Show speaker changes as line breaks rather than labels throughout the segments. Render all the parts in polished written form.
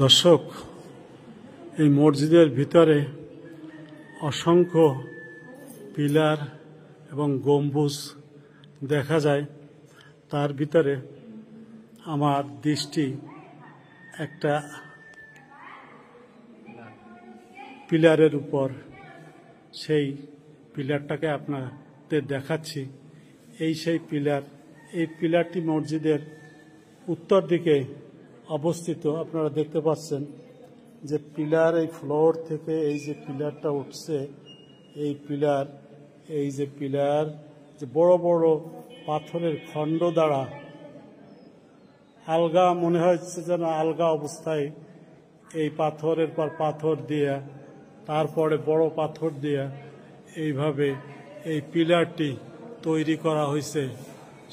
দর্শক, এই মসজিদের ভিতরে অসংখ্য পিলার এবং গম্বুজ দেখা যায়। তার ভিতরে আমার দৃষ্টি একটা পিলারের উপর, সেই পিলারটাকে আপনাদের দেখাচ্ছি। এই সেই পিলার। এই পিলারটি মসজিদের উত্তর দিকে অবস্থিত। আপনারা দেখতে পাচ্ছেন যে পিলার, এই ফ্লোর থেকে এই যে পিলারটা উঠছে, এই পিলার, এই যে পিলার, যে বড় বড় পাথরের খণ্ড দ্বারা আলগা, মনে হচ্ছে যেন আলগা অবস্থায় এই পাথরের পর পাথর দিয়া, তারপরে বড় পাথর দিয়া এইভাবে এই পিলারটি তৈরি করা হয়েছে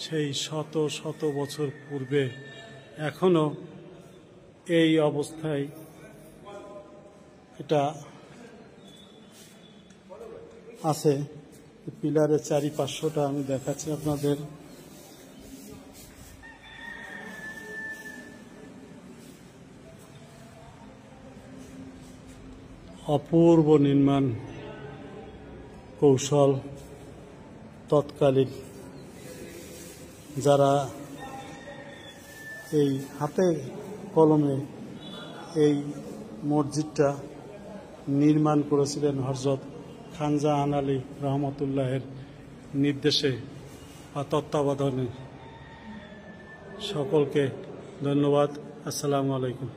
সেই শত শত বছর পূর্বে। এখনো এই অবস্থায় এটা আছে। পিলারের চারিপার্শ্বটা আমি দেখাচ্ছি আপনাদের। অপূর্ব নির্মাণ কৌশল। তৎকালীন যারা এই হাতে কলমে এই মসজিদটা নির্মাণ করেছিলেন, হযরত খানজাহান আলী রহমতুল্লাহের নির্দেশে বা তত্ত্বাবধানে। সকলকে ধন্যবাদ। আসসালামু আলাইকুম।